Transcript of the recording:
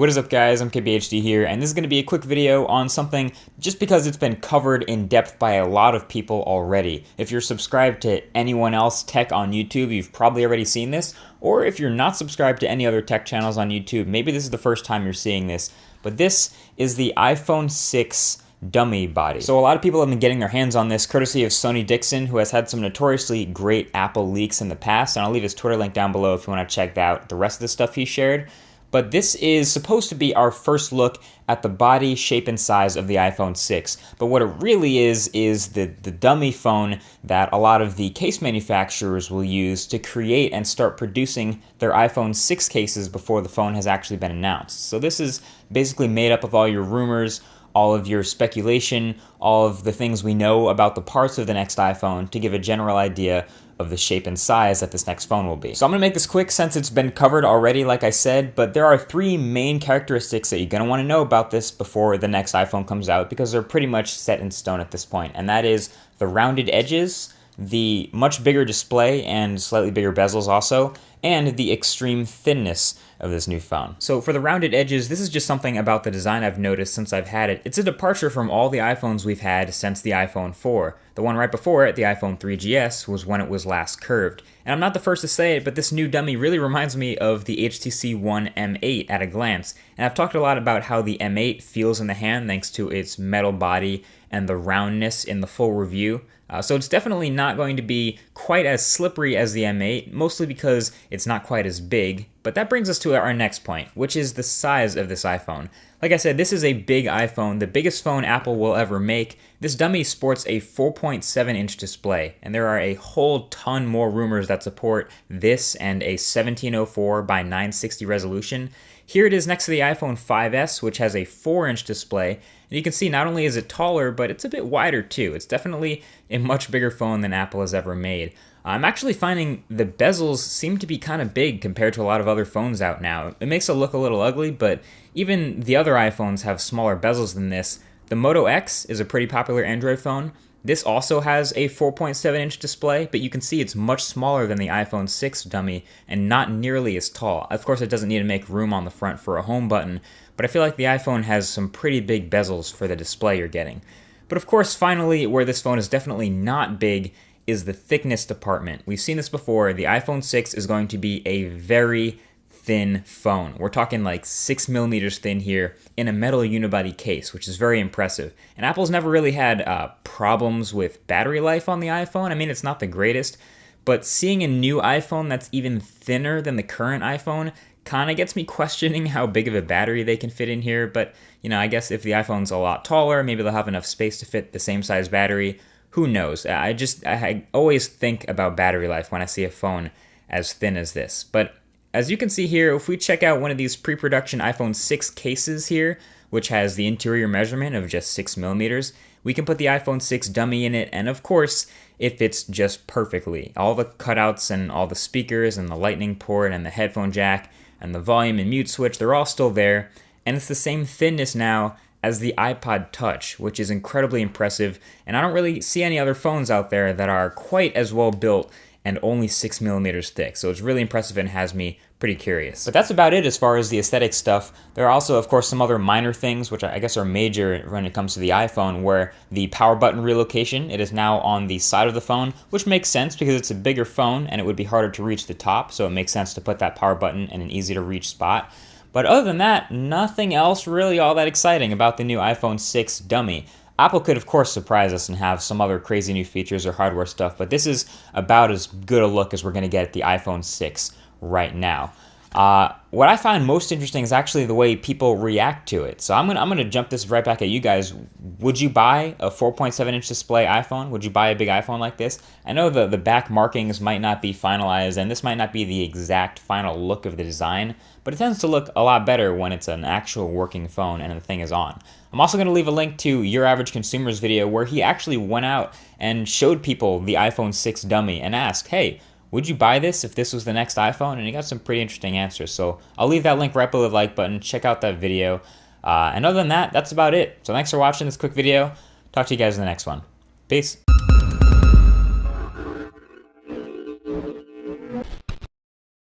What is up, guys? I'm KBHD here, and this is going to be a quick video on something just because it's been covered in depth by a lot of people already. If you're subscribed to anyone else tech on YouTube, you've probably already seen this, or if you're not subscribed to any other tech channels on YouTube, maybe this is the first time you're seeing this, but this is the iPhone 6 dummy body. So a lot of people have been getting their hands on this courtesy of Sonny Dixon, who has had some notoriously great Apple leaks in the past, and I'll leave his Twitter link down below if you want to check out the rest of the stuff he shared. But this is supposed to be our first look at the body, shape, and size of the iPhone 6. But what it really is the dummy phone that a lot of the case manufacturers will use to create and start producing their iPhone 6 cases before the phone has actually been announced. So this is basically made up of all your rumors, all of your speculation, all of the things we know about the parts of the next iPhone to give a general idea of the shape and size that this next phone will be. So I'm gonna make this quick since it's been covered already, like I said, but there are three main characteristics that you're gonna wanna know about this before the next iPhone comes out because they're pretty much set in stone at this point, and that is the rounded edges, the much bigger display and slightly bigger bezels also, and the extreme thinness of this new phone. So for the rounded edges, this is just something about the design I've noticed since I've had it. It's a departure from all the iPhones we've had since the iPhone 4. The one right before it, the iPhone 3GS, was when it was last curved. And I'm not the first to say it, but this new dummy really reminds me of the HTC One M8 at a glance. And I've talked a lot about how the M8 feels in the hand thanks to its metal body and the roundness in the full review. So it's definitely not going to be quite as slippery as the M8, mostly because it's not quite as big. But that brings us to our next point, which is the size of this iPhone. Like I said, this is a big iPhone, the biggest phone Apple will ever make. This dummy sports a 4.7-inch display, and there are a whole ton more rumors that support this and a 1704 by 960 resolution. Here it is next to the iPhone 5S, which has a 4-inch display, and you can see not only is it taller, but it's a bit wider too. It's definitely a much bigger phone than Apple has ever made. I'm actually finding the bezels seem to be kind of big compared to a lot of other phones out now. It makes it look a little ugly, but even the other iPhones have smaller bezels than this. The Moto X is a pretty popular Android phone. This also has a 4.7-inch display, but you can see it's much smaller than the iPhone 6 dummy and not nearly as tall. Of course, it doesn't need to make room on the front for a home button, but I feel like the iPhone has some pretty big bezels for the display you're getting. But of course, finally, where this phone is definitely not big is the thickness department. We've seen this before. The iPhone 6 is going to be a very thin phone. We're talking like 6 millimeters thin here in a metal unibody case, which is very impressive. And Apple's never really had problems with battery life on the iPhone. I mean, it's not the greatest, but seeing a new iPhone that's even thinner than the current iPhone kind of gets me questioning how big of a battery they can fit in here. But, you know, I guess if the iPhone's a lot taller, maybe they'll have enough space to fit the same size battery. Who knows? I always think about battery life when I see a phone as thin as this. But as you can see here, if we check out one of these pre-production iPhone 6 cases here, which has the interior measurement of just 6 millimeters, we can put the iPhone 6 dummy in it, and of course, it fits just perfectly. All the cutouts and all the speakers and the lightning port and the headphone jack and the volume and mute switch, they're all still there, and it's the same thinness now as the iPod Touch, which is incredibly impressive, and I don't really see any other phones out there that are quite as well built and only 6 millimeters thick, so it's really impressive and has me pretty curious. But that's about it as far as the aesthetic stuff. There are also, of course, some other minor things, which I guess are major when it comes to the iPhone, where the power button relocation, it is now on the side of the phone, which makes sense because it's a bigger phone and it would be harder to reach the top, so it makes sense to put that power button in an easy to reach spot. But other than that, nothing else really all that exciting about the new iPhone 6 dummy. Apple could, of course, surprise us and have some other crazy new features or hardware stuff, but this is about as good a look as we're going to get at the iPhone 6 right now. What I find most interesting is actually the way people react to it. So I'm gonna jump this right back at you guys. Would you buy a 4.7-inch display iPhone? Would you buy a big iPhone like this? I know the back markings might not be finalized, and this might not be the exact final look of the design, but it tends to look a lot better when it's an actual working phone and the thing is on. I'm also going to leave a link to Your Average Consumer's video where he actually went out and showed people the iPhone 6 dummy and asked, hey, would you buy this if this was the next iPhone? And he got some pretty interesting answers. So I'll leave that link right below the like button. Check out that video. And other than that, that's about it. So thanks for watching this quick video. Talk to you guys in the next one. Peace.